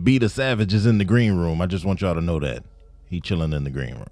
Be the Savage is in the green room. I just want y'all to know that. He chilling in the green room.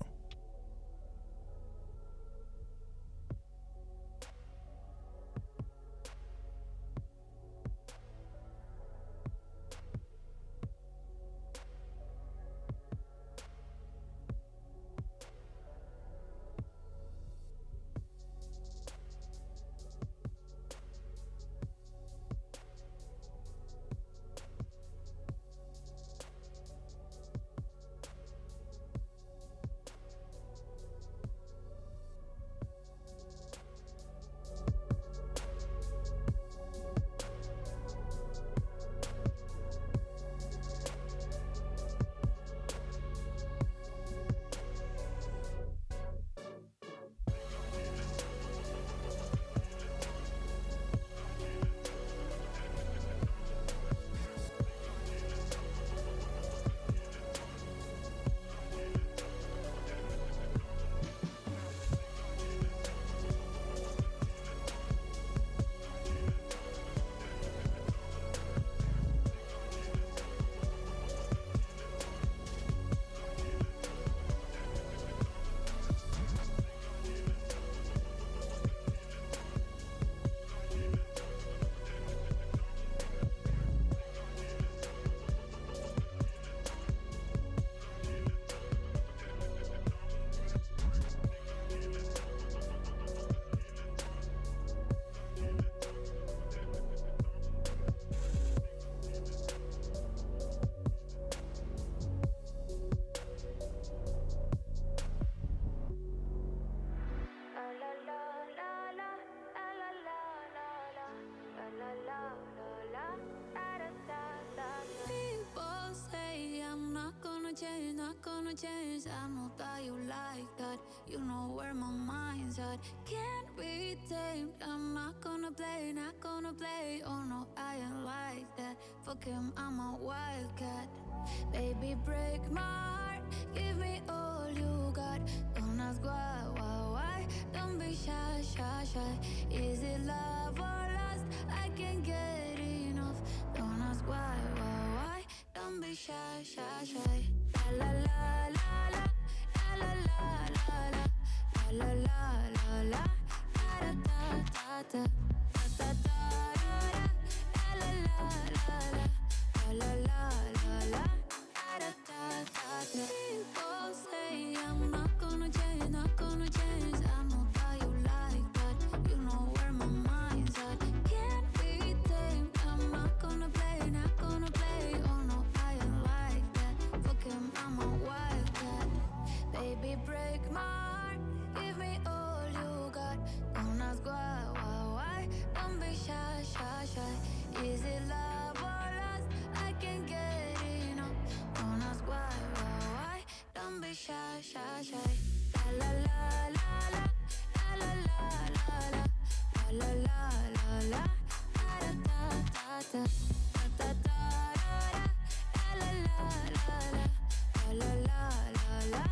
Change, I know that you like that. You know where my mind's at. Can't be tamed. I'm not gonna play, not gonna play. Oh no, I ain't like that. Fuck him, I'm a wildcat. Baby, break my heart. Give me all you got. Don't ask why. Don't be shy, shy, shy. Is it love or lust? I can't get enough. Don't ask why. Don't be shy, shy, shy. La la la la la la la la la la la la da da da da da da la la la la la da da da. People say I'm not gonna change, not gonna change. I know that you like that. You know where my mind's at. Can't be tamed. I'm not gonna play, not gonna play. Oh no, I ain't like that. Fuck him, I'm a wildcat. Baby, break my heart. Give me all you got. Don't ask why. Don't be shy, shy, shy. Is it love or lust? I can't get enough. Don't ask why. Don't be shy, shy, shy. La la la la la la la la la la la la da da da da da da la la la la la la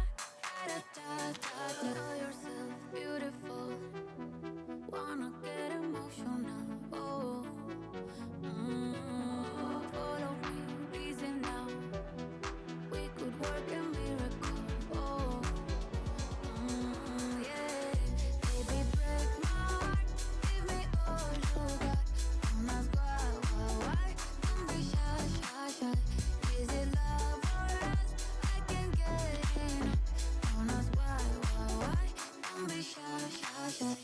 da da da. Know yourself beautiful. Wanna get emotional. Oh, follow me, reason now. We could work a miracle. Oh, yeah. Baby, break my heart. Give me all you got. Don't ask why. Don't be shy, shy, shy. Is it love or lust? I can't get enough. Don't ask why. Don't be shy, shy, shy.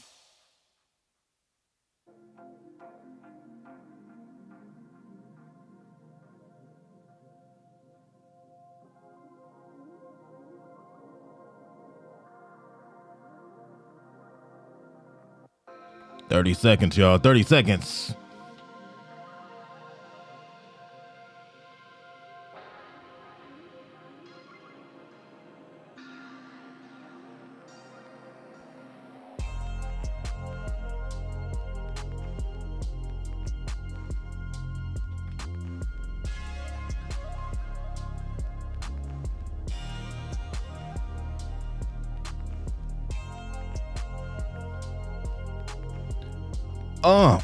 30 seconds, y'all. 30 seconds.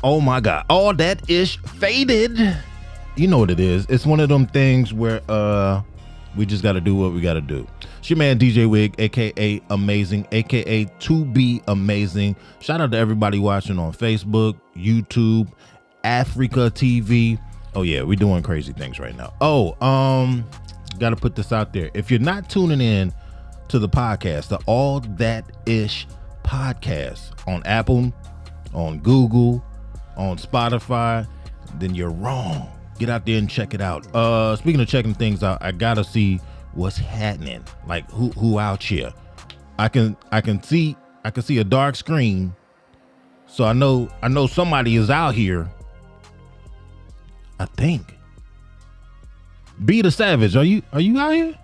Oh my God. All that ish faded. you know what it is. It's one of them things where we just got to do what we got to do. It's your man DJ Wig, aka Amazing, aka To Be Amazing. Shout out to everybody watching on Facebook, YouTube, Africa TV. Oh yeah, we're doing crazy things right now. Got to put this out there. If you're not tuning in to the podcast, the All That Ish podcast on Apple, on Google, on Spotify, then you're wrong. Get out there and check it out. Speaking of checking things out, I gotta see what's happening. Like who out here. I can see a dark screen. So I know somebody is out here. I think. Be the Savage, are you out here?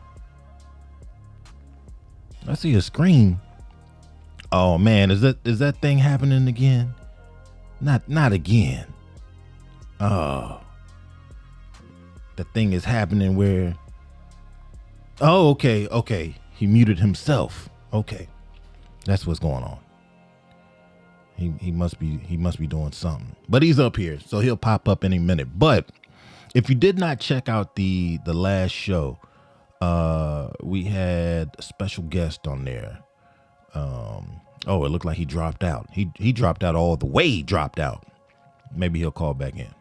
I see a screen. Oh man, is that thing happening again? Not again. Oh. The thing is happening where okay. He muted himself. Okay. That's what's going on. He must be doing something. But he's up here, so he'll pop up any minute. But if you did not check out the last show, we had a special guest on there. It looked like he dropped out. He dropped out all the way. He dropped out. Maybe he'll call back in.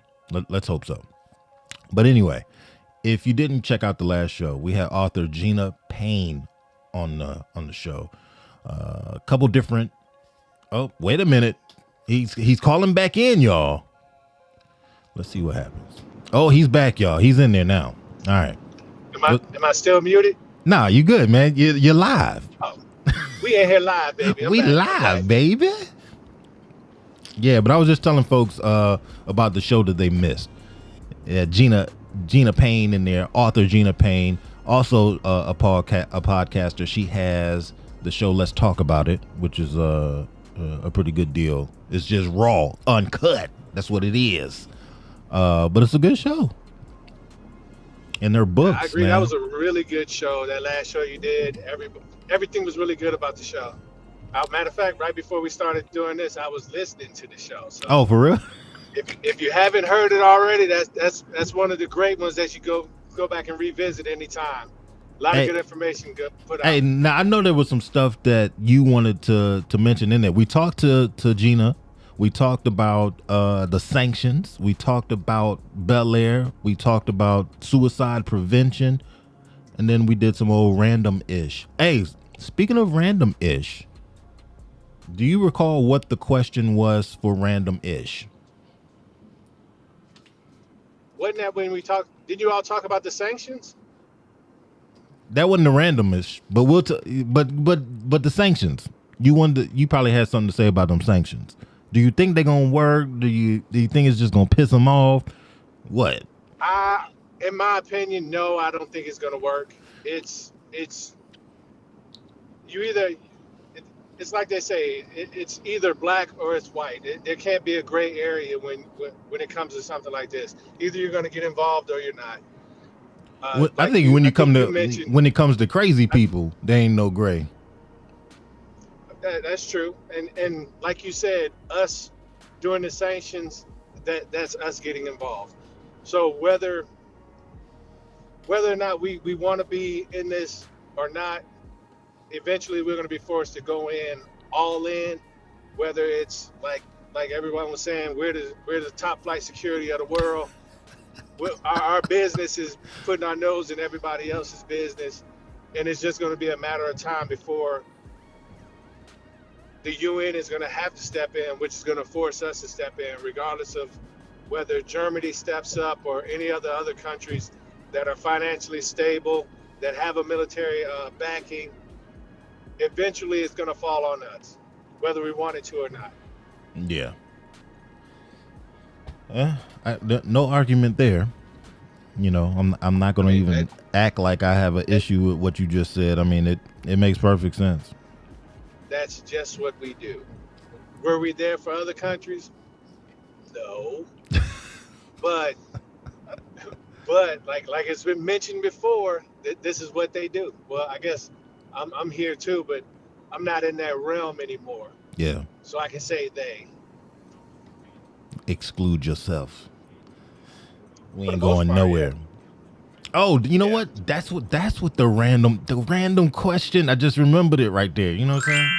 Let's hope so. But anyway, if you didn't check out the last show, we had author Gina Payne on the show. A couple different. Oh, wait a minute. He's calling back in, y'all. Let's see what happens. Oh, he's back, y'all. He's in there now. All right. Am I still muted? Nah, you good, man. You're live. Oh, we in here live, baby. We live, baby. Yeah, but I was just telling folks about the show that they missed. Yeah, Gina Payne in there, author Gina Payne, also a podcaster. She has the show Let's Talk About It, which is a pretty good deal. It's just raw, uncut. That's what it is. But it's a good show. And their books, I agree. man. That was a really good show. That last show you did, everything was really good about the show. Matter of fact, right before we started doing this, I was listening to the show. So Oh, for real? if you haven't heard it already, that's one of the great ones that you go back and revisit anytime. A lot of good information put out. Hey, now I know there was some stuff that you wanted to mention in there. We talked to Gina. We talked about the sanctions. We talked about Bel Air. We talked about suicide prevention. And then we did some old random-ish. Hey, speaking of random-ish, do you recall what the question was for random-ish? Wasn't that when we talked? Did you all talk about the sanctions? That wasn't the random-ish, but but the sanctions. You probably had something to say about them sanctions. Do you think they're gonna work? Do you think it's just gonna piss them off? What? In my opinion, no, I don't think it's gonna work. It's like they say, it's either black or it's white. There can't be a gray area when it comes to something like this. Either you're gonna get involved or you're not. I think when it comes to crazy people, there ain't no gray. That's true, and like you said, us doing the sanctions, that's us getting involved. So whether or not we want to be in this or not, eventually we're going to be forced to go in all in. Whether it's like everyone was saying, we're the top flight security of the world. Our business is putting our nose in everybody else's business, and it's just going to be a matter of time before the UN is going to have to step in, which is going to force us to step in, regardless of whether Germany steps up or any other countries that are financially stable, that have a military backing. Eventually, it's going to fall on us, whether we want it to or not. Yeah. No argument there. You know, I'm not going to even act like I have an issue with what you just said. I mean, it makes perfect sense. That's just what we do. Were we there for other countries? No. but like it's been mentioned before, this is what they do. Well, I guess I'm here too, but I'm not in that realm anymore. Yeah. So I can say they. Exclude yourself. We For the ain't most going part, nowhere. Oh, you know Yeah. what? That's what the random question. I just remembered it right there. You know what I'm saying?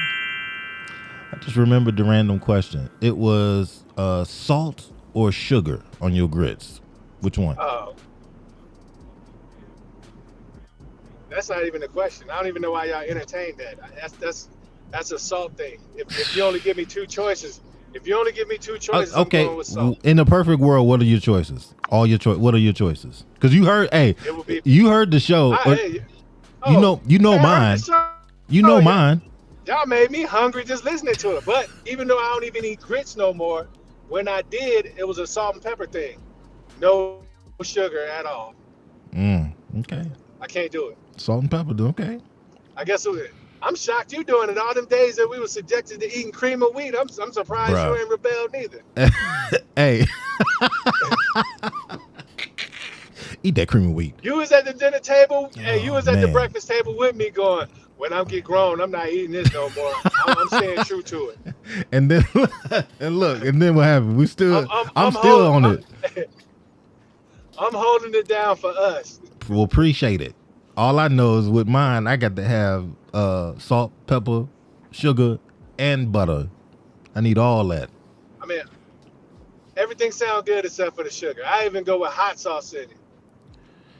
I just remembered the random question. It was salt or sugar on your grits. Which one? Oh, that's not even a question. I don't even know why y'all entertained that. That's a salt thing. If you only give me two choices, I'm Okay, going with salt. in the perfect world, what are your choices? All your choice. What are your choices? Because you heard, hey, It would be. you heard the show. Or Oh, you know I heard the mine. show. You Oh, know yeah. mine. Y'all made me hungry just listening to it. But even though I don't even eat grits no more, when I did, it was a salt and pepper thing. No sugar at all. Okay. I can't do it. Salt and pepper. Okay. I guess I'm shocked you doing it. All them days that we were subjected to eating cream of wheat, I'm surprised you Bruh. ain't rebelled neither. Hey, eat that cream of wheat. You was at the dinner table, and you Oh, was at the man. breakfast table with me going, when I get grown, I'm not eating this no more. I'm staying true to it. And then and then what happened? I'm still on it. I'm holding it down for us. Will appreciate it. All I know is with mine, I got to have salt, pepper, sugar, and butter. I need all that. I mean, everything sounds good except for the sugar. I even go with hot sauce in it.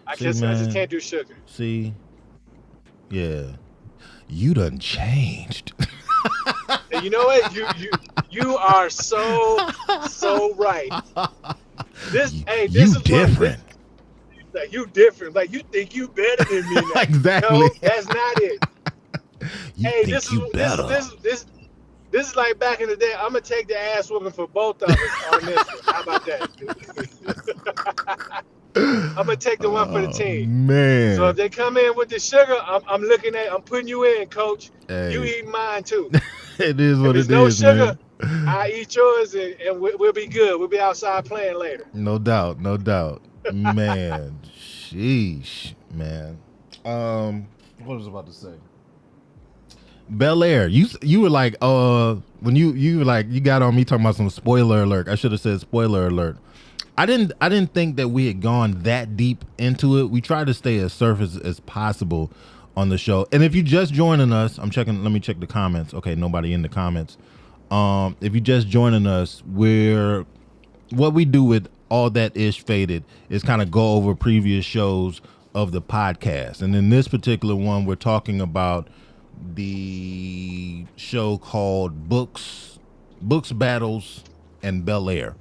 I just can't do sugar. See, yeah, you done changed. And you know what? You are so right. This You is different. Like you different. Like you think you better than me now. Exactly. No, that's not it. You Hey, think you better. This is like back in the day. I'm gonna take the ass whooping for both of us on this one. How about that? I'm gonna take the one for the team. Man. So if they come in with the sugar, I'm putting you in, coach. Hey. You eat mine too. It is what If it it's no is, sugar, man. I eat yours, and we'll be good. We'll be outside playing later. No doubt, no doubt. Man, sheesh, man. What was I about to say? Bel Air. You were like, when you were like, you got on me talking about some spoiler alert. I should have said spoiler alert. I didn't think that we had gone that deep into it. We tried to stay as surface as possible on the show. And if you just joining us, let me check the comments. Okay, nobody in the comments. If you just joining us, what we do with All That Ish Faded is kind of go over previous shows of the podcast. And in this particular one, we're talking about the show called Books, Battles, and Bel Air.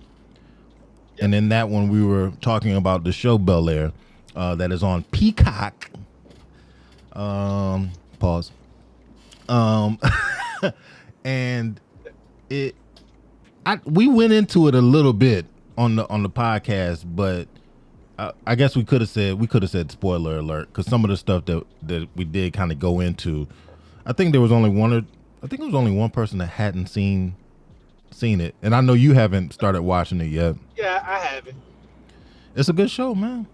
And in that one, we were talking about the show Bel Air that is on Peacock. Pause. And we went into it a little bit on the podcast, but I guess we could have said spoiler alert, because some of the stuff that we did kind of go into, I think there was only one person that hadn't seen it, and I know you haven't started watching it yet. Yeah, I haven't. It's a good show, man.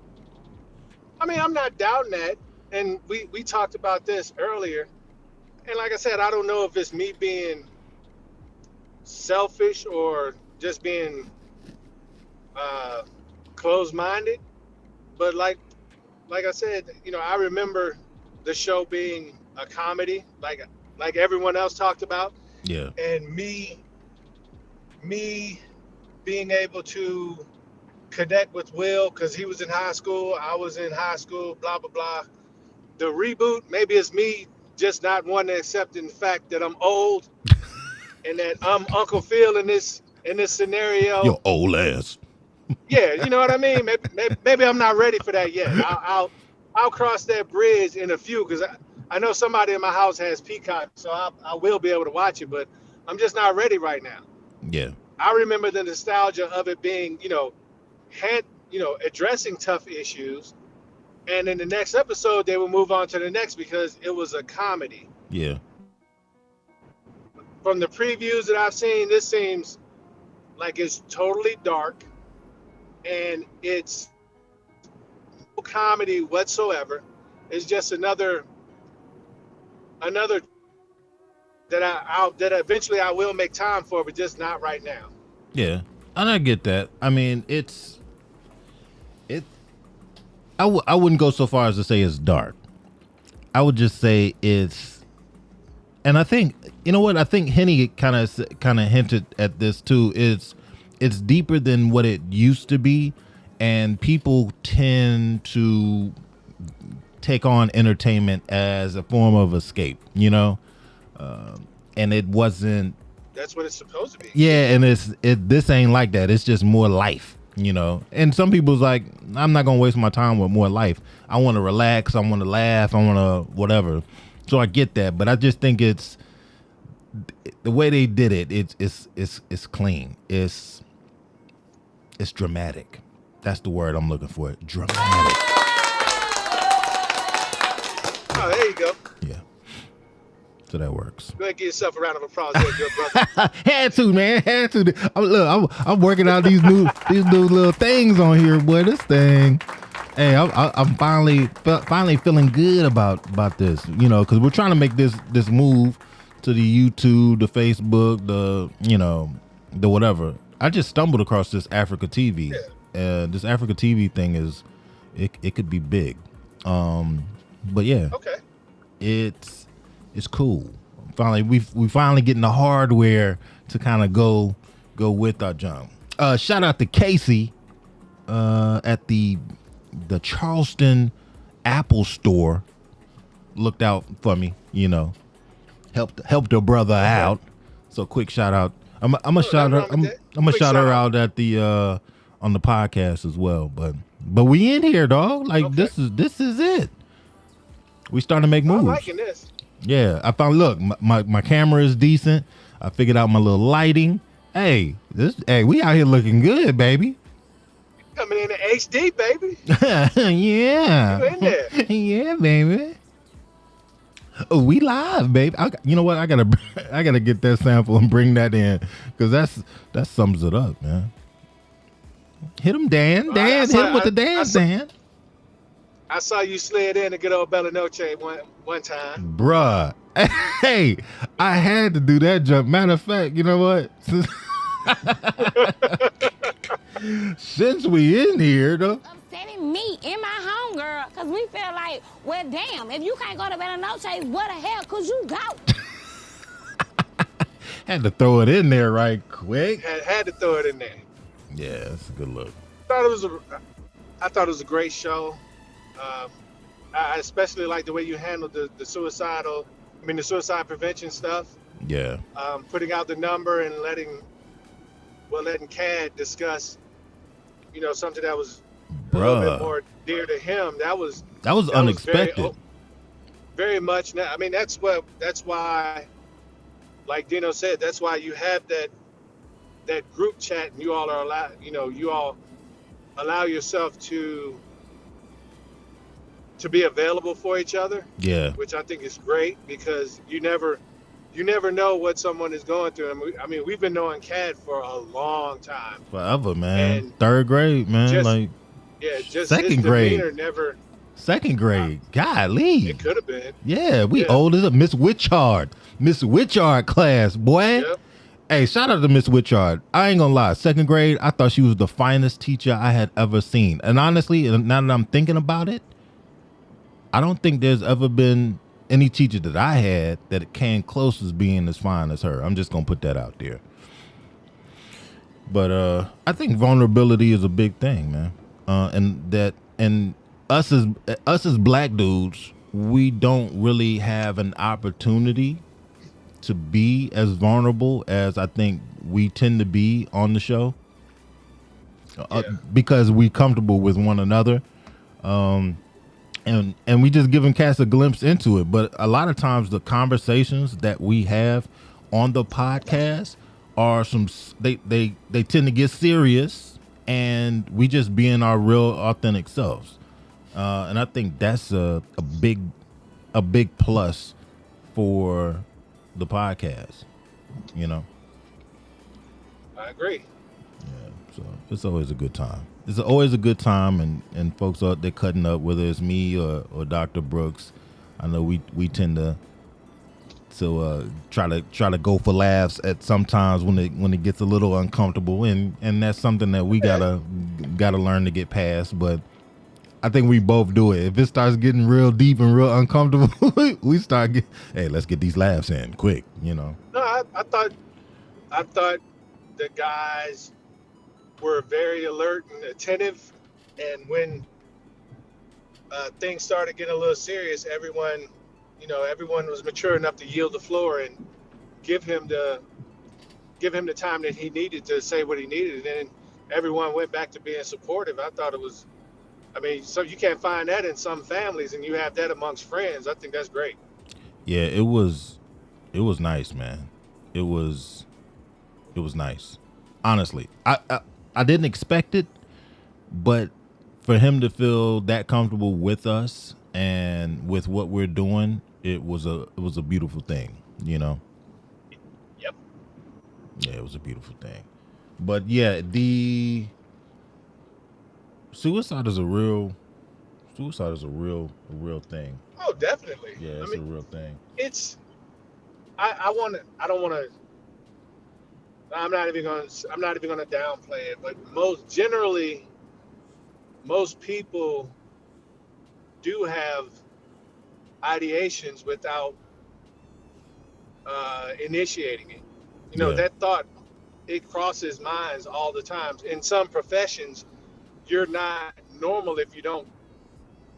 I mean, I'm not doubting that, and we talked about this earlier, and like I said, I don't know if it's me being selfish or just being closed-minded, but like I said, I remember the show being a comedy, like everyone else talked about. Yeah. And me being able to connect with Will because he was in high school, I was in high school, blah blah blah. The reboot, maybe it's me just not wanting to accept the fact that I'm old and that I'm Uncle Phil in this scenario. Your old ass. Yeah, you know what I mean. Maybe I'm not ready for that yet. I'll cross that bridge in a few, because I know somebody in my house has Peacock, so I will be able to watch it. But I'm just not ready right now. Yeah. I remember the nostalgia of it being, addressing tough issues, and in the next episode they would move on to the next because it was a comedy. Yeah. From the previews that I've seen, this seems like it's totally dark, and it's no comedy whatsoever. It's just another that eventually I will make time for, but just not right now. Yeah, and I get that. I mean, it's I wouldn't go so far as to say it's dark. I would just say it's, and I think, you know what? I think Henny kind of hinted at this too. It's deeper than what it used to be, and people tend to take on entertainment as a form of escape, you know, and it wasn't. That's what it's supposed to be. Yeah, and this ain't like that. It's just more life, you know. And some people's like, I'm not gonna waste my time with more life. I want to relax. I want to laugh. I want to whatever. So I get that, but I just think it's the way they did it. It's clean. It's dramatic. That's the word I'm looking for. Dramatic. Oh, there you go. Yeah. So that works. Go ahead, give yourself a round of applause there, good brother. Had to, man. Had to. I'm working out these new little things on here, boy. This thing. Hey, I'm finally feeling good about this, you know, because we're trying to make this move to the YouTube, the Facebook, the whatever. I just stumbled across this Africa TV. Yeah. This Africa TV thing it could be big. But yeah. Okay. It's cool. Finally, we finally getting the hardware to kind of go with our junk. Shout out to Casey at the Charleston Apple store. Looked out for me, you know. Helped her brother out. So quick shout out. I'm gonna shout her. I'm gonna shout her out at the on the podcast as well. But we in here, dog. Like Okay. this is it. We starting to make moves. I'm liking this. Yeah, I found. Look, my camera is decent. I figured out my little lighting. Hey, we out here looking good, baby. Coming in HD, baby. Yeah, You in there? yeah, baby. Oh, we live, baby. You know what? I gotta get that sample and bring that in because that sums it up, man. Hit him, Dan. Dan, hit him with the dance, Dan. I saw you slid in a good old Bella Noche one time. Bruh. Hey, I had to do that jump. Matter of fact, you know what? Since we in here, though. Upsetting me in my home, girl, because we feel like, well, damn, if you can't go to Bella Noche, where the hell could you go? Had to throw it in there right quick. Had to throw it in there. Yeah, that's a good look. I thought it was a great show. I especially like the way you handled the suicide prevention stuff. Yeah. Putting out the number and letting Cad discuss, you know, something that was a little bit more dear to him. That was unexpected. Very much. Now, I mean, that's why, like Dino said, that's why you have that group chat, and you all allow yourself to be available for each other. Yeah. Which I think is great because you never know what someone is going through. I mean, we've been knowing Cad for a long time. Forever, man. And third grade, man. Just second his grade. demeanor never. Second grade. Golly. It could have been. Yeah, we old as a Miss Witchard. Miss Witchard class, boy. Yep. Hey, shout out to Miss Witchard. I ain't gonna lie. Second grade, I thought she was the finest teacher I had ever seen. And honestly, now that I'm thinking about it, I don't think there's ever been any teacher that I had that came close as being as fine as her. I'm just gonna put that out there. But I think vulnerability is a big thing, man. And us as black dudes, we don't really have an opportunity to be as vulnerable as I think we tend to be on the show, because we comfortable with one another. And we just giving cats a glimpse into it. But a lot of times the conversations that we have on the podcast are they tend to get serious, and we just being our real authentic selves. And I think that's a big plus for the podcast, you know. I agree. Yeah, so it's always a good time. It's always a good time, and folks out there cutting up, whether it's me or Dr. Brooks. I know we tend to try to go for laughs at sometimes when it gets a little uncomfortable, and that's something that we gotta learn to get past. But I think we both do it. If it starts getting real deep and real uncomfortable, we start hey, let's get these laughs in quick, No, I thought the guys were very alert and attentive, and when things started getting a little serious, everyone was mature enough to yield the floor and give him the time that he needed to say what he needed, and then everyone went back to being supportive. I thought it was, I mean, so you can't find that in some families, and you have that amongst friends. I think that's great. Yeah, it was nice, man. It was nice. Honestly, I didn't expect it, but for him to feel that comfortable with us and with what we're doing, it was a beautiful thing, you know. Yep. Yeah, it was a beautiful thing. But yeah, the suicide is a real thing. Oh, definitely. Yeah, I it's a mean, real thing. it's I don't want to. I'm not even going to downplay it, but most people do have ideations without initiating it. Yeah. That thought, it crosses minds all the time. In some professions, you're not normal if you don't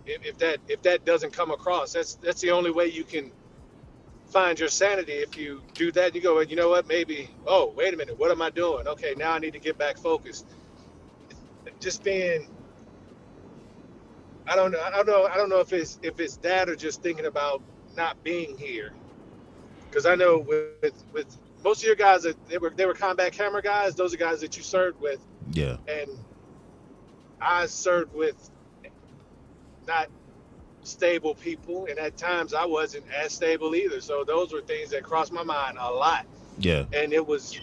if that doesn't come across. That's the only way you can find your sanity. If you do that, you go, you know what, maybe, oh, wait a minute, what am I doing? Okay, now I need to get back focused. Just being, I don't know if it's that or just thinking about not being here. Because I know with most of your guys that they were combat camera guys, those are guys that you served with, Yeah. and I served with not stable people, and at times I wasn't as stable either. So those were things that crossed my mind a lot, Yeah. and it was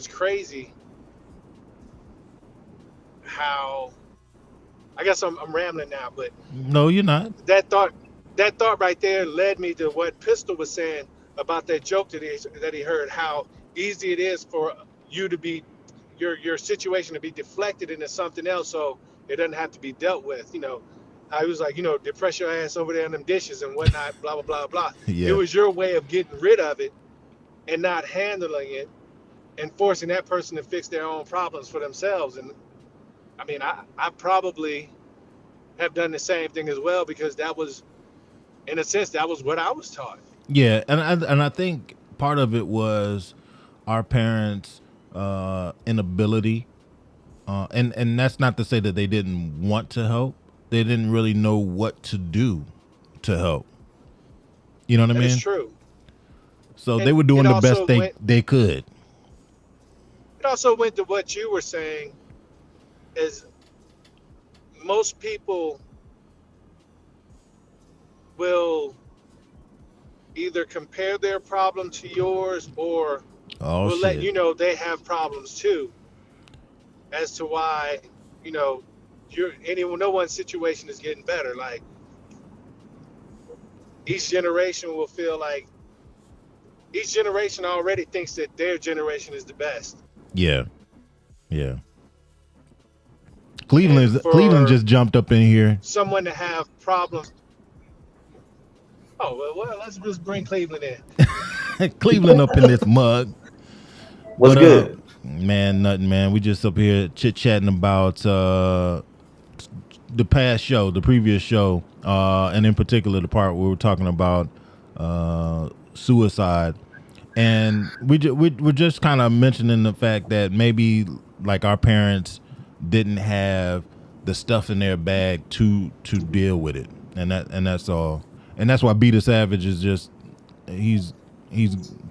crazy how, I guess I'm rambling now, but No, you're not. that thought right there led me to what Pistol was saying about that joke that he heard, how easy it is for you to be your situation to be deflected into something else, so it doesn't have to be dealt with. I was like, depress your ass over there in them dishes and whatnot, blah blah blah blah. Yeah. It was your way of getting rid of it and not handling it and forcing that person to fix their own problems for themselves. And I mean, I probably have done the same thing as well, because that was, in a sense, that was what I was taught. Yeah, and I think part of it was our parents' inability, and that's not to say that they didn't want to help. They didn't really know what to do to help. You know what I That mean? is true. So And they were doing it the best also they could. it also went to what you were saying, is most people will either compare their problem to yours, or Oh will let shit. you know they have problems too, as to why, you know no one's situation is getting better. Like, each generation will feel like each generation already thinks that their generation is the best. Yeah. Yeah. And Cleveland for just jumped up in here. someone to have problems, oh well, let's just bring Cleveland in. Cleveland up in this mug. What's But good? man, nothing, man. We just up here chit chatting about the past show, the previous show, and in particular the part where we're talking about suicide, and we're just kind of mentioning the fact that maybe like our parents didn't have the stuff in their bag to deal with it, and that's all, and that's why Be Savage is just he's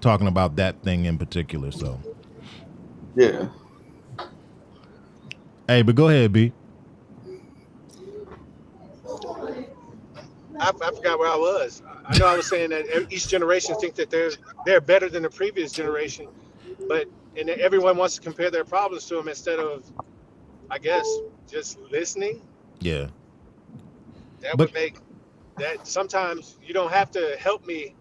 talking about that thing in particular. So Yeah. hey, but go ahead, B. I forgot where I was. I know I was saying that each generation think that they're better than the previous generation, and everyone wants to compare their problems to them instead of, I guess, just listening. Yeah, That but would make that sometimes you don't have to help me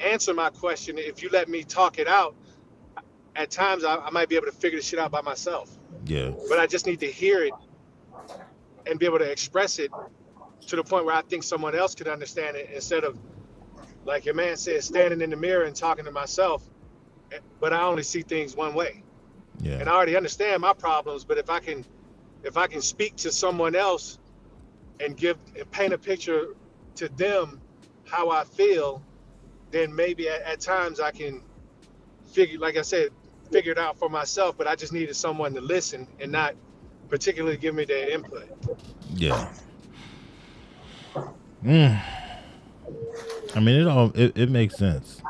answer my question. If you let me talk it out, at times I might be able to figure the shit out by myself. yeah, But I just need to hear it and be able to express it to the point where I think someone else could understand it instead of, like your man said, standing in the mirror and talking to myself. But I only see things one way, Yeah. and I already understand my problems. But if I can speak to someone else and paint a picture to them how I feel, then maybe at times I can like I said, figure it out for myself. But I just needed someone to listen and not particularly give me their input. Yeah. I mean, it makes sense.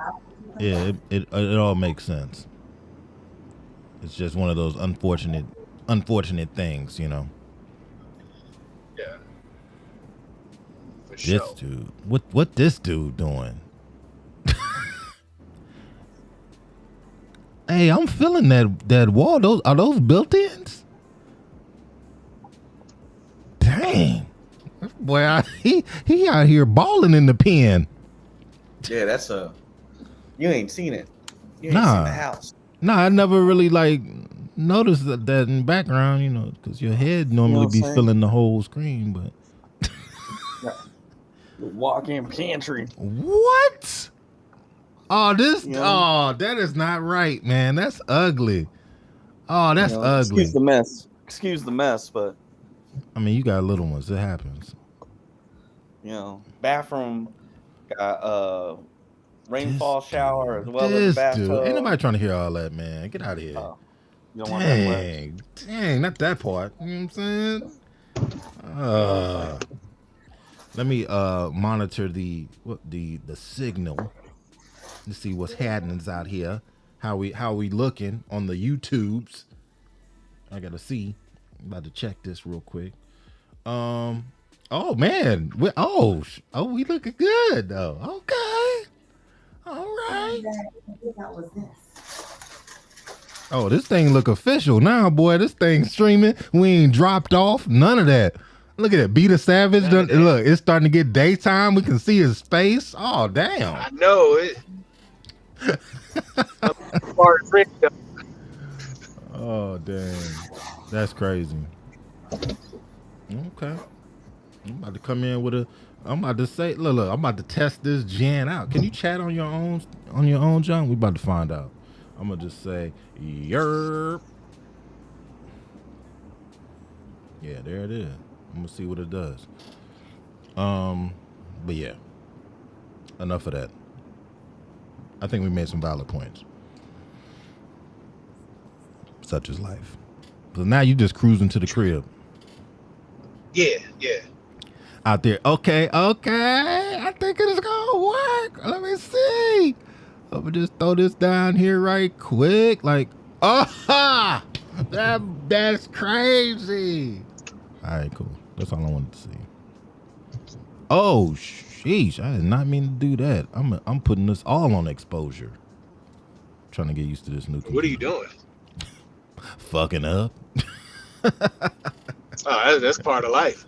Yeah, it all makes sense. It's just one of those unfortunate things, you know. Yeah. For This sure. dude, what this dude doing? Hey, I'm feeling that wall. Are those built-ins? Dang, boy, he out here balling in the pen. Yeah, that's you ain't seen it. You ain't seen Nah. the house. Nah, I never really like noticed that in the background, you know, because your head normally what I'm be saying? filling the whole screen. But The walk-in pantry. what? Oh, this. You know? Oh, that is not right, man. That's ugly. Oh, that's ugly. Excuse the mess, but I mean, you got little ones. It happens. bathroom got rainfall shower as well as This bathtub. dude. Ain't nobody trying to hear all that, man. Get out of here. Oh, you don't want that much. Dang, not that part. You know what I'm saying? Let me monitor the signal to see what's happening out here. How we looking on the YouTubes? I gotta see. I'm about to check this real quick. Oh man, we looking good though. Okay, all right. That was this. Oh, this thing look official now, boy. This thing streaming. We ain't dropped off. None of that. Look at it. Be the Savage. Look, it's starting to get daytime. We can see his face. Oh, damn. I know it. Oh, dang. That's crazy. Okay. I'm about to come in with I'm about to say, look, I'm about to test this Jan out. Can you chat on your own, John? We about to find out. I'm gonna just say, yerp. Yeah, there it is. I'm gonna see what it does. But yeah, enough of that. I think we made some valid points. Such is life. So now you just cruising to the crib. Yeah. Out there. Okay. I think it's gonna work. Let me see. I'm gonna just throw this down here right quick. Like, aha! That's crazy. All right, cool. That's all I wanted to see. Oh, sheesh! I did not mean to do that. I'm putting this all on exposure. Trying to get used to this new computer. What are you doing? Fucking up. Oh, that's part of life.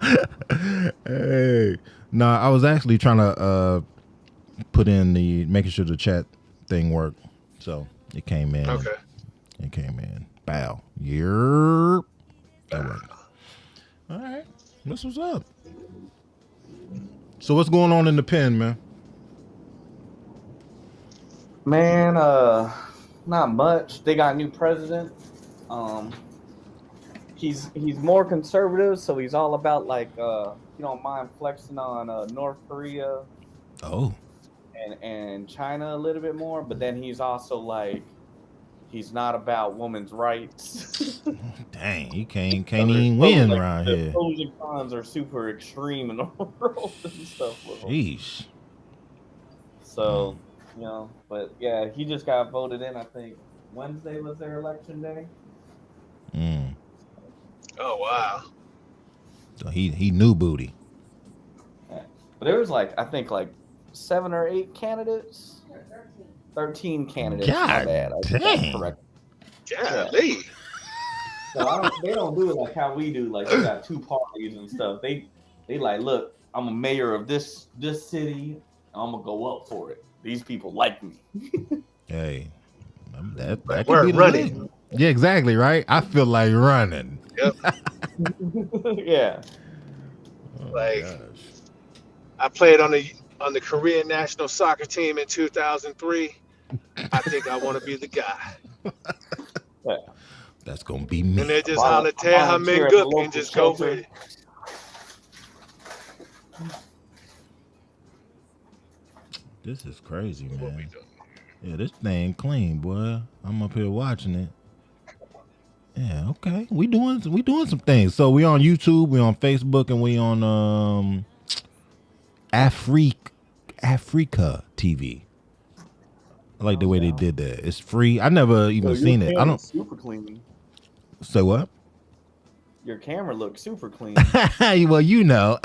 Hey, no, I was actually trying to put in making sure the chat thing worked. So it came in. Okay. It came in. Bow. Yerp. That worked. All right. That's what's up. So what's going on in the pen, man? Man, not much. They got a new president. He's more conservative, so he's all about like you don't mind flexing on North Korea Oh. and China a little bit more, but then he's also like he's not about women's rights. Dang, you can't even win around the here. pros and cons are super extreme in the world and stuff. Sheesh. So, but yeah, he just got voted in. I think Wednesday was their election day. Mm. Oh wow. So he knew booty. Yeah. But there was I think 7 or 8 candidates. 13 candidates. God dang. Correct. Golly. So they don't do it like how we do. Like they got 2 parties and stuff. They look, I'm a mayor of this city. I'm gonna go up for it. These people like me. Hey, that Like, could be we're running. the yeah, exactly right. I feel like running. Yep. Yeah. Like gosh. I played on the Korean national soccer team in 2003. I think I want to be the guy. Yeah. That's gonna be And me. they just Vol- holler volunteer at the Tehaminguk local and just go shelter. with it. This is crazy, What we man. doing? Yeah, this thing clean, boy. I'm up here watching it. Yeah, okay. We doing some things. So we on YouTube, we on Facebook, and we on Africa TV. I like the way they did that. It's free. I never even Yo, seen your it. I camera's don't super clean. say what? Your camera looks super clean. Well, you know.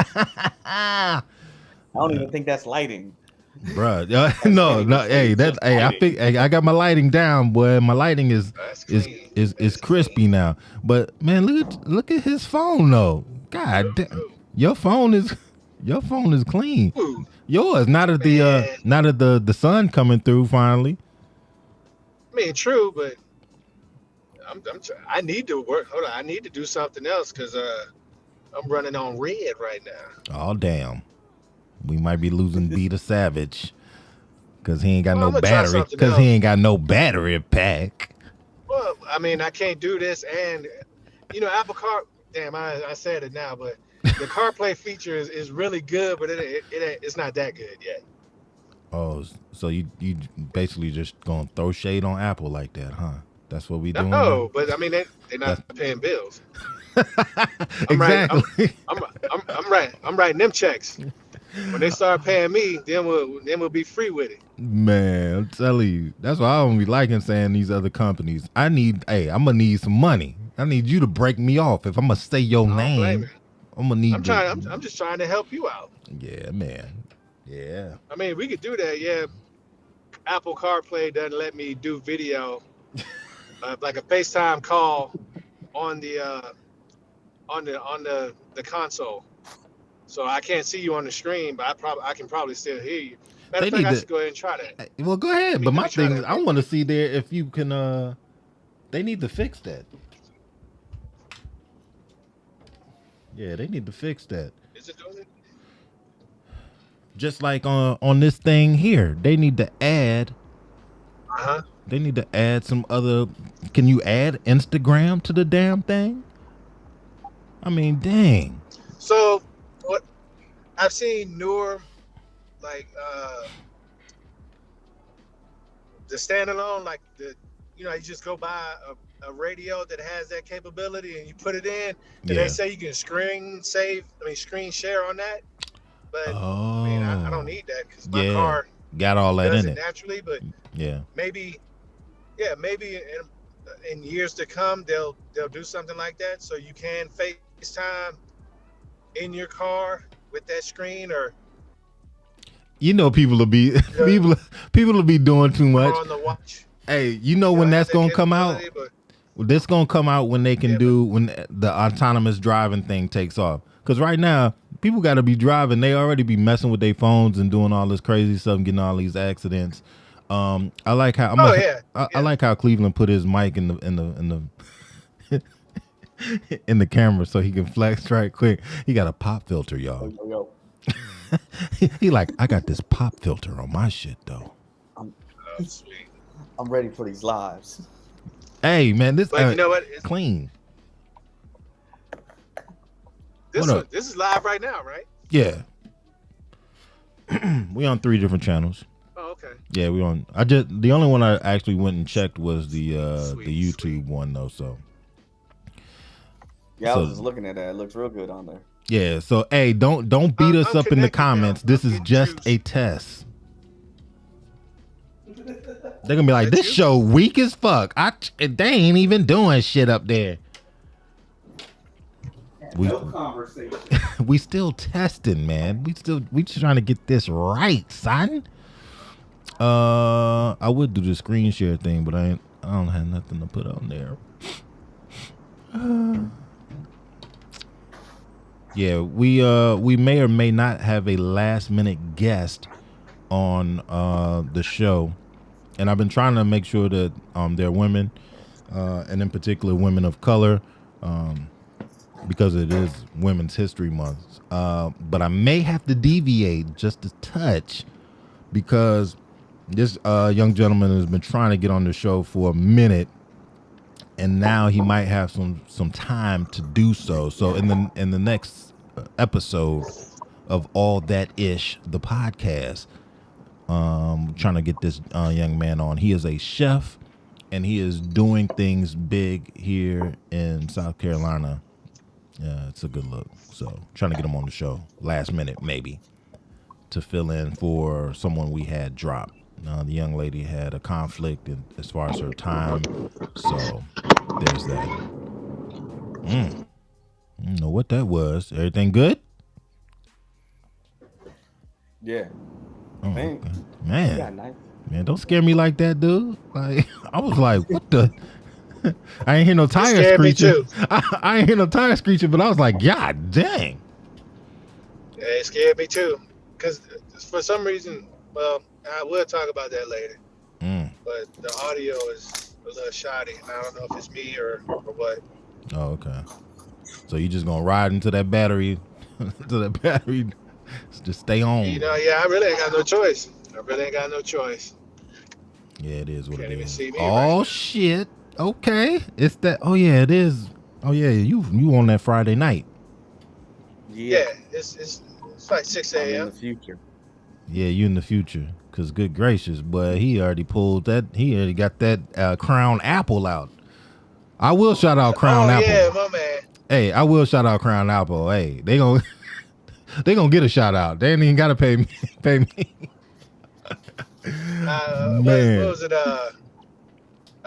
I don't even think that's lighting. Bruh. No, hey, that hey, I got my lighting down, boy. My lighting is That's is clean. is That's crispy now. But man, look at his phone though. God damn. Your phone is clean. Ooh, Yours, not at Man. the sun coming through finally. I mean, true, but I need to work. Hold on, I need to do something else because I'm running on red right now. Oh damn. We might be losing B the Savage. Cause he ain't got Well, no I'ma try battery. something Cause else. he ain't got no battery pack. Well, I mean, I can't do this, and Apple Car. Damn, I said it now, but the CarPlay feature is really good, but it's not that good yet. Oh, so you basically just gonna throw shade on Apple like that, huh? That's what we doing. No, but I mean they're not paying bills. Exactly. I'm writing them checks. When they start paying me, then we'll be free with it. Man, I'm telling you, that's why I don't be liking saying these other companies. I'm gonna need some money. I need you to break me off. If I'm gonna say your I don't blame name, you. I'm gonna need. I'm just trying to help you out. Yeah, man. Yeah. I mean, we could do that. Yeah, Apple CarPlay doesn't let me do video, like a FaceTime call on the console. So I can't see you on the screen, but I can probably still hear you. Matter They of fact, need I to- should go ahead and try that. Well, go ahead. Let me- But let my me try thing that is, I real want to see there if you can. They need to fix that. Yeah, they need to fix that. Is it doing it? Just like on this thing here, they need to add. Uh-huh. They need to add some other. Can you add Instagram to the damn thing? I mean, dang. So what I've seen newer, like the standalone, like you just go buy a radio that has that capability and you put it in, and Yeah. they say you can screen share on that. But Oh, I mean, I don't need that because my Yeah. car got all that does in it it. naturally. But Yeah. maybe in years to come they'll do something like that, so you can FaceTime in your car with that screen or People will be people will be doing too much. on the watch. Hey, when that's gonna come out? This gonna come out when they can Yeah, do when the autonomous driving thing takes off. Because right now, people got to be driving. They already be messing with their phones and doing all this crazy stuff, and getting all these accidents. I like how I like how Cleveland put his mic in the in the camera so he can flex right quick. He got a pop filter, y'all. Yo, He like, I got this pop filter on my shit though. Oh, sweet. I'm ready for these lives. Hey man, this But you know what? clean. This What up? is live right now, right? Yeah. We on 3 different channels. Oh, okay. Yeah, we on. The only one I actually went and checked was the Sweet, YouTube one though. So Yeah, I was So- just looking at that. It looks real good on there. yeah. So hey, don't beat us I'm up in the connected now. comments. I'm This is getting just juice. a test. They're gonna be like, That this you? show weak as fuck. They ain't even doing shit up there. We conversation. we still testing, man. We just trying to get this right, son. I would do the screen share thing, but I don't have nothing to put on there. Yeah, we may or may not have a last minute guest on the show, and I've been trying to make sure that they're women, and in particular women of color, because it is Women's History Month. But I may have to deviate just a touch because this young gentleman has been trying to get on the show for a minute, and now he might have some time to do so. So in the next episode of All That Ish, the podcast, trying to get this young man on. He is a chef, and he is doing things big here in South Carolina. Yeah, it's a good look. So trying to get him on the show last minute, maybe, to fill in for someone we had drop. The young lady had a conflict as far as her time. So there's that. I don't know what that was. Everything good? Yeah. Oh, Man. okay. Yeah, nice. Man, don't scare me like that, dude. Like, I was like, what the? I ain't hear no tire scared me screeching. too. I ain't hear no tire screeching, but I was like, God dang. Yeah, it scared me too. Because for some reason, well, I will talk about that later. But the audio is a little shoddy, and I don't know if it's me or what. Oh, okay. So you just gonna ride into that battery, just stay on. You know, yeah, I really ain't got no choice. Yeah, it is what Can't it even is. see me Oh right. shit. Okay. It's that. Oh yeah, it is. Oh yeah, you on that Friday night. Yeah, it's like 6 I'm in a.m. the future. Yeah, you in the future. Cause good gracious, but he already pulled that. He already got that Crown Apple out. I will shout out Crown Apple. Yeah, my man. Hey, I will shout out Crown Apple. Hey, they gonna get a shout out. They ain't even gotta pay me. What was it? I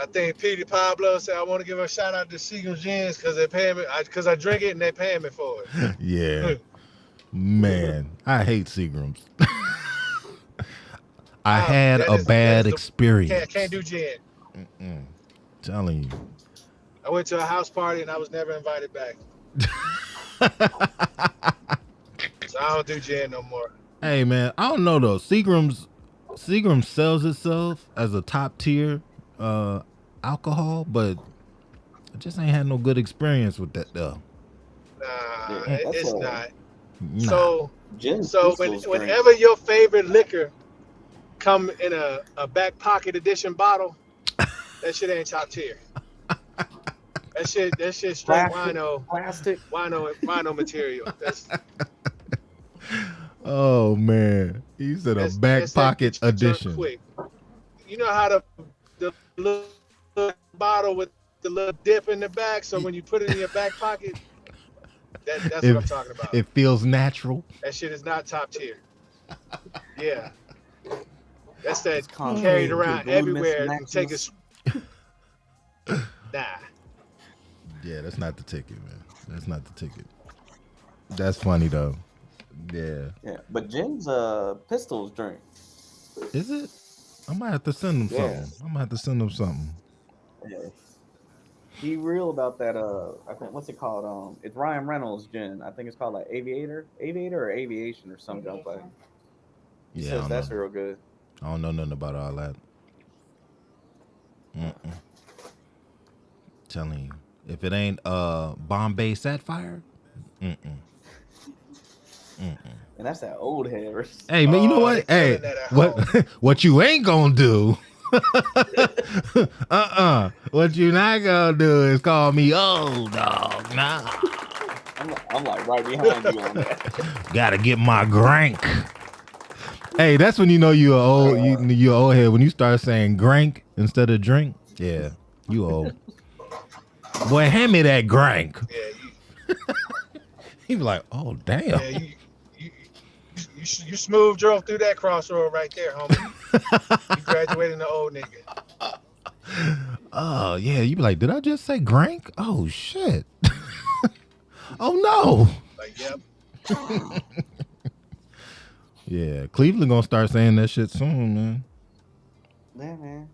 think Petey Pablo said I want to give a shout out to Seagram's Gins because they pay me because I drink it and they paying me for it. Yeah, man, I hate Seagram's. I had a bad experience. Can't do gin. Telling you. I went to a house party and I was never invited back. So I don't do gin no more. Hey man, I don't know though. Seagram sells itself as a top tier alcohol, but I just ain't had no good experience with that though. Nah, Yeah, it's all. not. Nah. So whenever your favorite liquor come in a back pocket edition bottle, that shit ain't top tier. That shit straight wino material. That's Oh man, he said a back pocket that bitch edition. quick. You know how the little bottle with the little dip in the back, so when you put it in your back pocket, that's what I'm talking about. It feels natural. That shit is not top tier. Yeah. That's that constant. carried around Blue Mist everywhere and Maximus. take it. Nah. Yeah, that's not the ticket, man. That's not the ticket. That's funny though. Yeah. Yeah, but Jen's pistols drink. Is it? I might have to send him something. Yeah. He real about that. I think what's it called? It's Ryan Reynolds gin. I think it's called like Aviator or Aviation or some junk like. He Yeah, says that's real good. I don't know nothing about all that. Telling you, if it ain't Bombay Sapphire. And that's that old hair. Hey man, you know what? Hey, what you ain't gonna do? What you not gonna do is call me old dog. Nah. I'm like right behind you on that. Gotta get my grank. Hey, that's when you know you're old. You're old head when you start saying grank instead of drink. Yeah, you old. Boy, hand me that grank. Yeah, He be like, oh damn. yeah, you smooth drove through that crossroad right there, homie. You graduated the old nigga. Oh yeah, you be like, did I just say grank? Oh shit. Oh no. Like, yep. Yeah, Cleveland gonna start saying that shit soon, man. Yeah, man.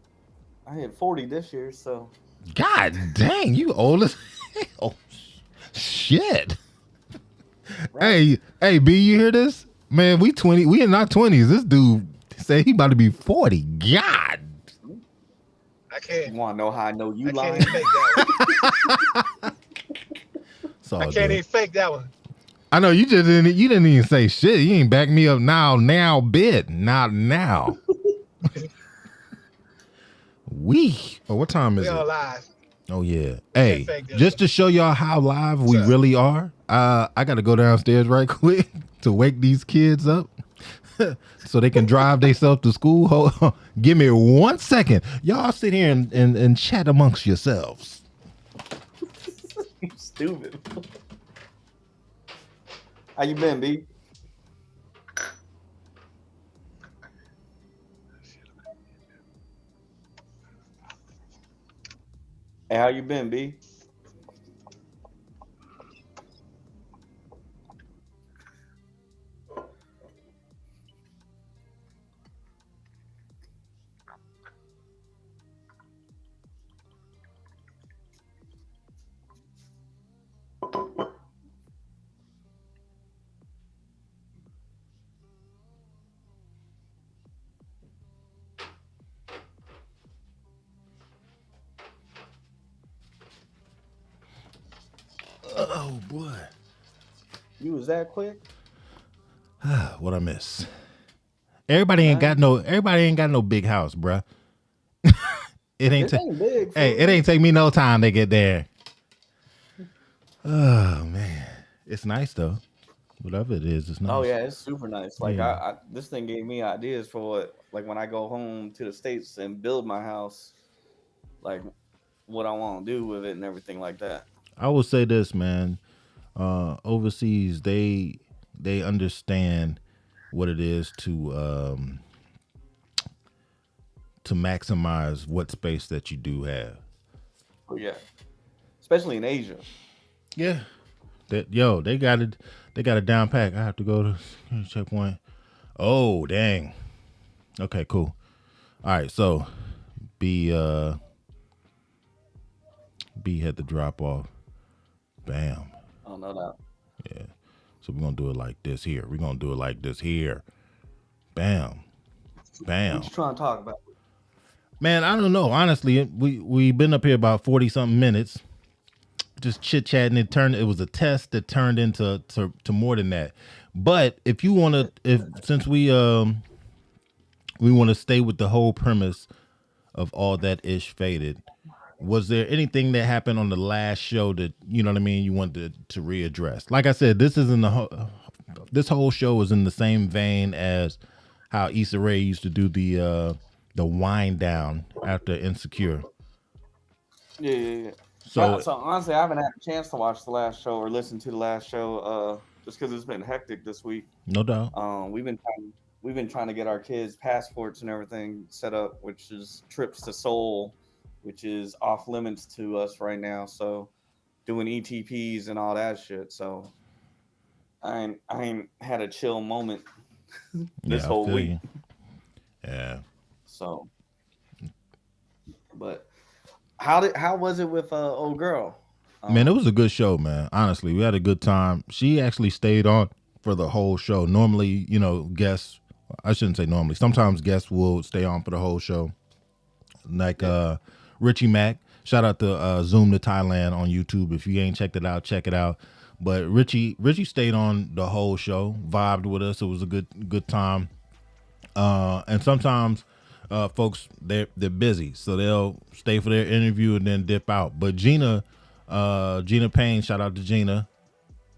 I hit 40 this year, so. God dang, you old as hell. Shit. Right. Hey, B, you hear this? Man, we in our 20s. This dude said he about to be 40. God. I can't. You want to know how I know you I lying? can't even make that one. It's all I can't good. even fake that one. I know you just didn't. You didn't even say shit. You ain't back me up now, bit, not now. Oh, what time is We it? all live. Oh yeah. Hey, fake this just one. to show y'all how live we up? really are. I got to go downstairs right quick to wake these kids up. So they can drive themselves to school. Hold on. Give me 1 second. Y'all sit here and chat amongst yourselves. Stupid. How you been, B? Hey, how you been, B? Oh boy. You was that quick? What I miss? Everybody ain't got no big house, bruh. It ain't. This ain't big. Hey, fool. it ain't take me no time to get there. Oh man, it's nice though. Whatever it is, it's nice. Oh yeah, it's super nice. Like Yeah. I this thing gave me ideas for what, like when I go home to the States and build my house, like what I want to do with it and everything like that. I will say this, man. Overseas, they understand what it is to maximize what space that you do have. Oh yeah, especially in Asia. Yeah. They got it. They got a down pack. I have to go to checkpoint. Oh dang. Okay, cool. All right, so B had the drop off. Bam. Oh no doubt. Yeah. So we're gonna do it like this here. We're gonna do it like this here. Bam. Bam. What you trying to talk about? Man, I don't know. Honestly, we been up here about 40 something minutes, just chit chatting. It was a test that turned into more than that. But if you want to, since we want to stay with the whole premise of All That Ish Faded, was there anything that happened on the last show that, you know what I mean, you wanted to readdress? Like I said, this whole show is in the same vein as how Issa Rae used to do the wind down after Insecure. Yeah. So So honestly, I haven't had a chance to watch the last show or listen to the last show, just because it's been hectic this week. no doubt. We've been trying to get our kids' passports and everything set up, which is trips to Seoul, which is off limits to us right now. So doing ETPs and all that shit. So I ain't had a chill moment this Yeah, I whole feel week. you. Yeah. So, but how was it with old girl? Man, it was a good show, man. Honestly, we had a good time. She actually stayed on for the whole show. Normally, guests, I shouldn't say normally. Sometimes guests will stay on for the whole show. Like Richie Mack. Shout out to Zoom to Thailand on YouTube. If you ain't checked it out, check it out. But Richie stayed on the whole show, vibed with us. It was a good time. And sometimes folks they're busy, so they'll stay for their interview and then dip out. But Gina Payne, shout out to Gina.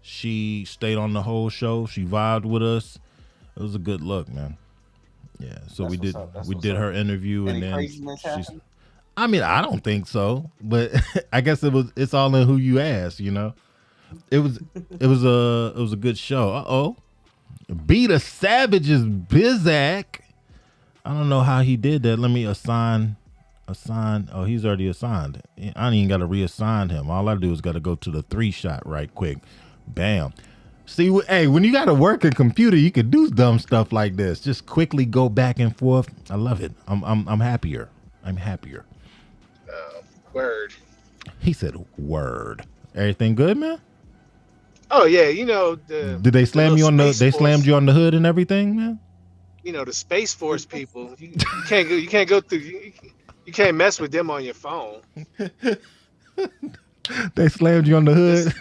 She stayed on the whole show. She vibed with us. It was a good look, man. Yeah. So That's we did what's up. That's we what's did up. her interview Any and then craziness she's. happened? I mean, I don't think so, but I guess it's all in who you ask, It was a good show. B the Savage is Bizak. I don't know how he did that. Let me assign. Oh, he's already assigned. I ain't even got to reassign him. All I do is got to go to the 3-shot right quick. Bam. See, hey, when you got to work a computer, you can do dumb stuff like this. Just quickly go back and forth. I love it. I'm happier. I'm happier. Word. He said, "Word." Everything good, man? Oh yeah, Did they slam you on the? They slammed you on the hood and everything, man. The Space Force people. You can't go through. You can't mess with them on your phone. They slammed you on the hood.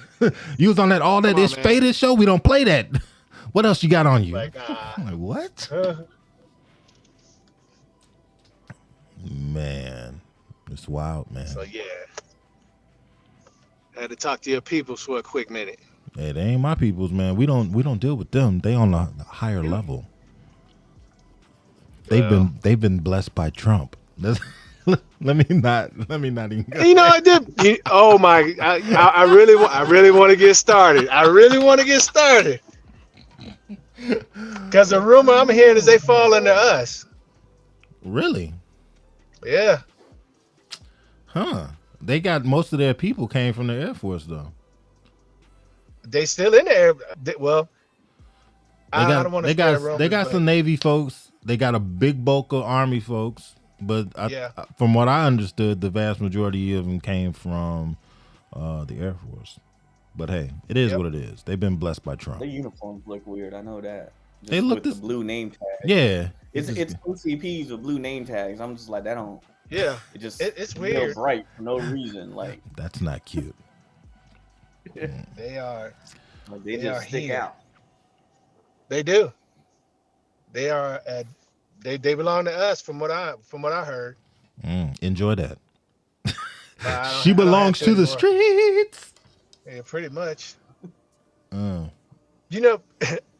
You was on that all that Come on, is man. faded show. We don't play that. What else you got on you? Like, I'm like, what? Man, it's wild, man. so yeah. Had to talk to your peoples for a quick minute. Hey, they ain't my peoples, man. We don't deal with them. They on a higher level. They've been blessed by Trump. Let me not even go. You know, I did. Oh my! I really want to get started. I really want to get started. Because the rumor I'm hearing is they fall under us. Really? Yeah. Huh? They got most of their people came from the Air Force though. They still in there. Well, I don't want to. They got some Navy folks. They got a big bulk of Army folks. But from what I understood, the vast majority of them came from the Air Force. But hey, it is what it is. They've been blessed by Trump. Their uniforms look weird. I know that. Just they look with the blue name tag. Yeah, it's OCPs with blue name tags. I'm just like, that don't. Yeah, it just it's weird. Bright for no reason. Like that's not cute. They are. Like they just stick here. out. They do. They are. They belong to us, from what I heard. Enjoy that. She belongs to the streets. Yeah, pretty much. Oh. You know,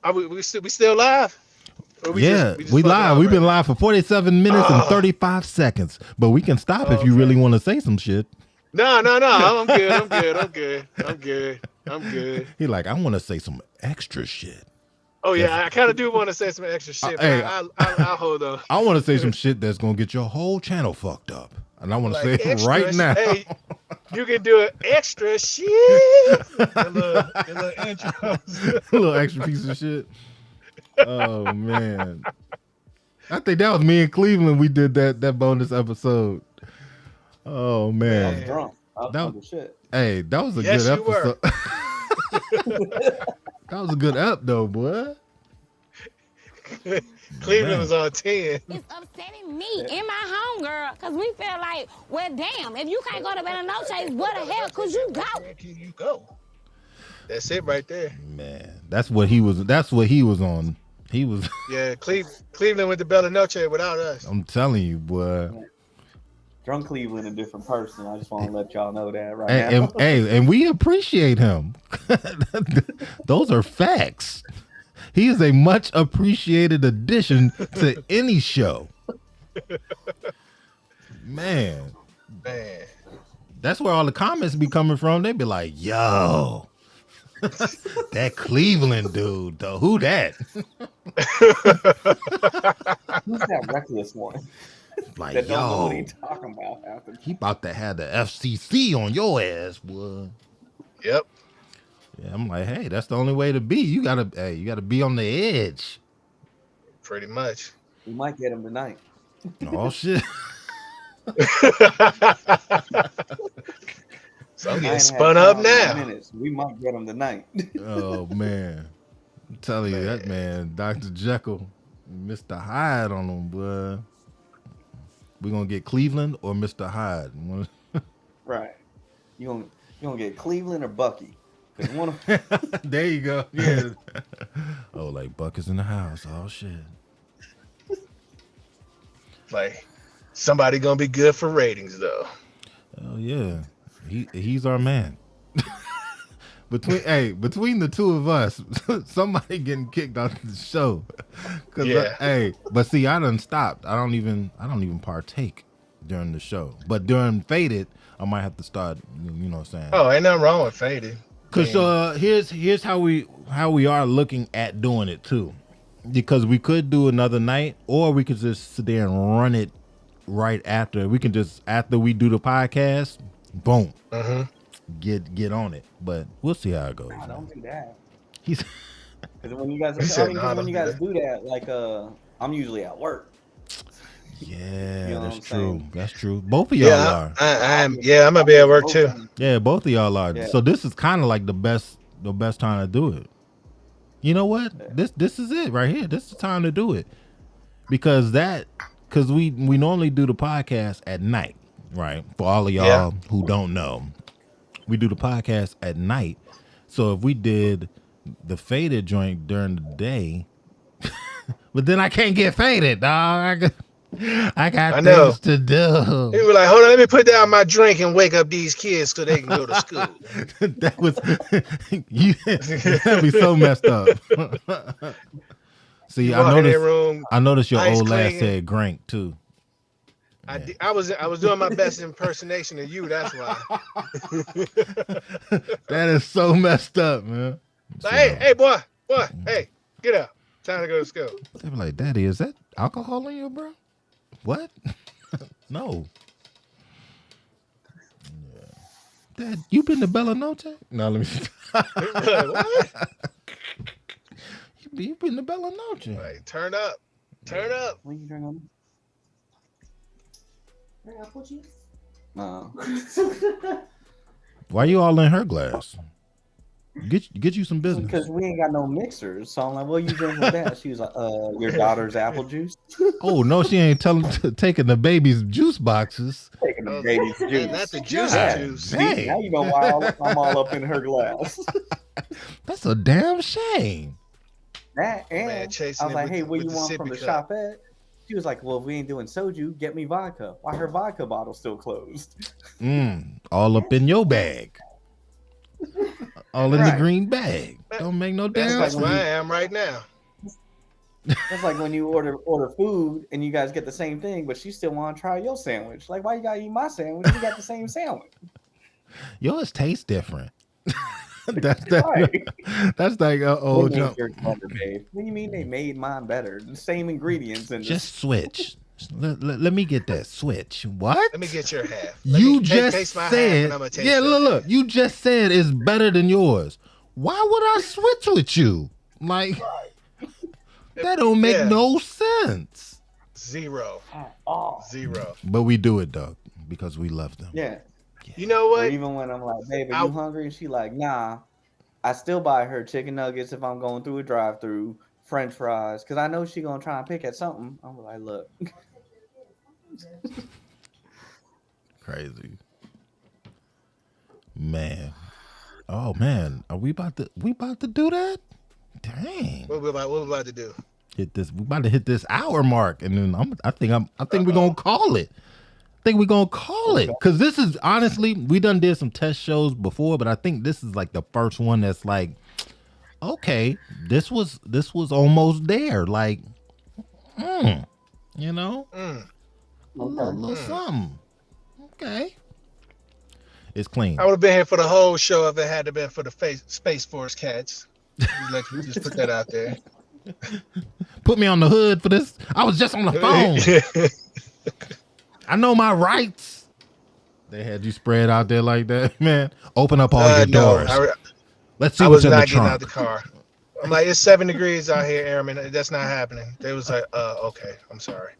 are we still live? We live. We've been live for 47 minutes and 35 seconds. But we can stop if you really want to say some shit. No. I'm good. He like, I want to say some extra shit. Oh yeah, I kind of do want to say some extra shit. But I'll hold on. I want to say some shit that's gonna get your whole channel fucked up, and I want to say it right now. Hey, you can do an extra shit. a little intro. A little extra piece of shit. Oh man, I think that was me in Cleveland. We did that bonus episode. Oh man, I was drunk. I was drunk as shit. Hey, that was a good episode. That was a good app though, boy. Cleveland was on 10. It's upsetting me and my homegirl because we feel like, well, damn, if you can't go to Better No Chase, where the hell could you go? Where can you go? That's it right there. Man, that's what he was on. He was. Yeah, Cleveland went to Bella Noche without us. I'm telling you, boy. Drunk Cleveland, a different person. I just want to let y'all know that right now. And we appreciate him. Those are facts. He is a much appreciated addition to any show. Man. That's where all the comments be coming from. They be like, yo, that Cleveland dude, though. Who that? Who's that reckless one? Like, that don't know what yo, he talking about. he about to have the FCC on your ass, boy. Yep. Yeah, I'm like, hey, that's the only way to be. You gotta be on the edge. Pretty much. We might get him tonight. Oh shit. So I'm getting spun up now. We might get him tonight. Oh man. I'm telling you that man, Dr. Jekyll, Mr. Hyde on him, boy. We're gonna get Cleveland or Mr. Hyde. Right. You gonna get Cleveland or Bucky? One of there you go. Yeah. Oh, like Buck is in the house. Oh shit. Like somebody gonna be good for ratings though. Oh yeah. He's our man. Between the two of us, somebody getting kicked off the show. But see, I done stopped. I don't even partake during the show. But during Faded, I might have to start. You know what I'm saying? Oh, ain't nothing wrong with Faded. Because here's how we are looking at doing it too. Because we could do another night, or we could just sit there and run it right after. We can just after we do the podcast, boom. Mm-hmm. Get on it, but we'll see how it goes. Nah, don't do that. He's because when you guys do that, like I'm usually at work. Yeah, you know that's true. That's true. Both of y'all are. I'm gonna be at work too. Yeah, both of y'all are. Yeah. So this is kind of like the best time to do it. You know what? Yeah. This is it right here. This is the time to do it because we normally do the podcast at night, right? For all of y'all who don't know. we do the podcast at night. So if we did the faded joint during the day, but then I can't get faded, dog. I got know. things to do. He was like, hold on, let me put down my drink and wake up these kids so they can go to school. That was that'd be so messed up. See, Walk in their room, I noticed your ice old ass clinging. said Grank too. I was doing my best impersonation of you. That's why. That is so messed up, man. Like, hey, boy, hey, get up. Time to go to school. They be like, Daddy, is that alcohol in you, bro? What? No. Yeah. Dad, you been to Bella Noche? No, let me. What? You been to Bella Noche? Like, turn up. What you drink on? Apple juice? No. Why you all in her glass? Get you some business. Because we ain't got no mixers. So I'm like, well, you drink with that? She was like, your daughter's apple juice? Oh no, she ain't taking the baby's juice boxes. Taking the baby's juice. Not the juice God juice. dang. Now you know why I'm all up in her glass. That's a damn shame. That and Man, chasing I was it like, with hey, the- what with you the want from sippy the cup. shop at? She was like, well, if we ain't doing soju, get me vodka. Why her vodka bottle still closed? All up in your bag. All in the Right. green bag. Don't make no damn That's like where when I am right now. That's like when you order food and you guys get the same thing, but she still want to try your sandwich. Like, why you gotta eat my sandwich? We got the same sandwich. Yours tastes different. that's Right. that's like old They jump. made yours better, babe. What do you mean they made mine better? The same ingredients and Just switch. Let me get that switch. What? Let me get your half. Let You me just taste my half said, and I'm gonna taste yeah, your look. You just said it's better than yours. Why would I switch with you? Like, that don't make Yeah. no sense. Zero. oh Zero. But we do it, though, because we love them. yeah. You know Or what? even when I'm like, babe, are you hungry? And she like, nah. I still buy her chicken nuggets if I'm going through a drive-through, French fries, because I know she gonna try and pick at something. I'm like, look, Crazy. Man. Oh man. Are we about to do that? Dang. What we about to do? Hit this. We about to hit this hour mark. And then I think we're gonna call it. I think we're gonna call it. Cause this is honestly, we done did some test shows before, but I think this is like the first one that's like, okay, this was almost there. Like, you know? Mm. A little something. Okay. It's clean. I would have been here for the whole show if it had to been for the Space Force cats. Just put that out there. Put me on the hood for this. I was just on the phone. I know my rights. They had you spread out there like that, man. Open up all your No, doors. Let's see I what's was in the not getting out trunk. the car. I'm like, it's 7 degrees out here, Airman. That's not happening. They was like, okay, I'm sorry.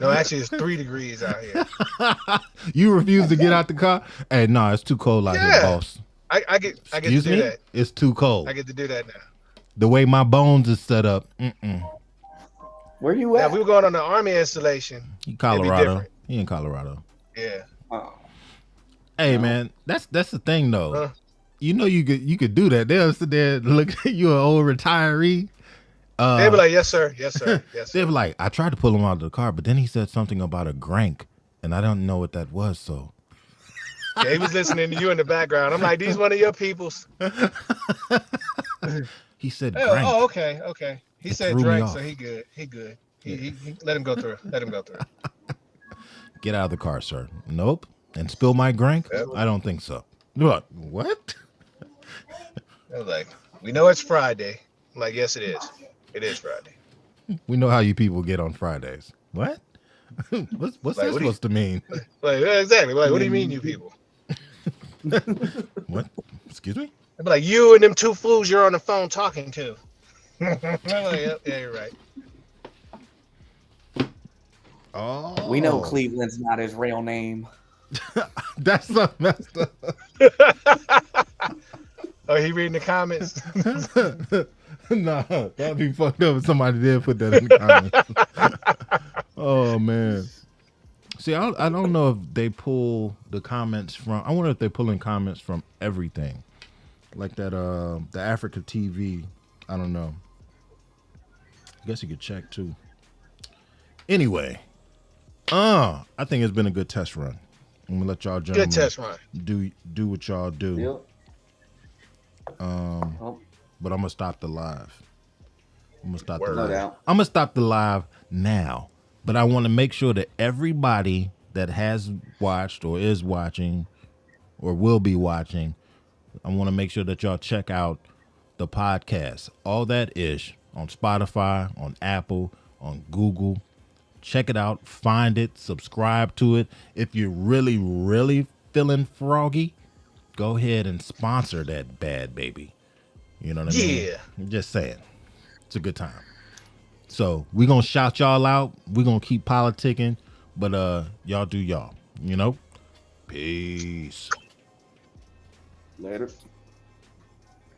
No, actually, it's 3 degrees out here. You refuse to get out the car? Hey, no, it's too cold out here, Yeah. boss. I get to Excuse do me? that. It's too cold. I get to do that now. The way my bones is set up. where you Now, at? if we were going on the Army installation, He It'd be Colorado. different. He in Colorado. yeah. Oh, Hey, man, that's the thing though. Huh? You know you could do that. They'll sit there and look at you, an old retiree. They be like, yes, sir. Yes, sir. Yes, They sir. were like, I tried to pull him out of the car, but then he said something about a grank, and I don't know what that was. So Yeah, he was listening to you in the background. I'm like, these one of your peoples. he said Oh, grank. okay, okay. He It said threw me drink, off. so he good. He good. He let him go through. Let him go through. Get out of the car, sir. Nope. And spill my grank? Yep. I don't think so. What? I was like, we know it's Friday. I'm like, yes, it is. It is Friday. We know how you people get on Fridays. What? What's Like, that what do you- supposed to mean? Like, yeah, exactly. Like, what do you mean, you people? What? Excuse me? I'd be like, you and them two fools you're on the phone talking to. I'm like, yep, yeah, you're right. Oh, we know Cleveland's not his real name. That's so messed up. Oh, he reading the comments. Nah, that'd be fucked up if somebody did put that in the comments. Oh man. See, I don't know if they pull the comments from. I wonder if they're pulling comments from everything, like that. The Africa TV. I don't know. I guess you could check too. Anyway, I think it's been a good test run. I'm gonna let y'all gentlemen Good test run. do what y'all do. Yep. But I'm gonna stop the live. I'm gonna stop Word. the No live. doubt. I'm gonna stop the live now. But I want to make sure that everybody that has watched or is watching or will be watching, I want to make sure that y'all check out the podcast. All That Ish on Spotify, on Apple, on Google. Check it out, find it, subscribe to it. If you're really, really feeling froggy, go ahead and sponsor that bad baby. You know what I mean? Yeah. I'm just saying. It's a good time. So we're going to shout y'all out. We're going to keep politicking, but y'all do y'all, you know? Peace. Later.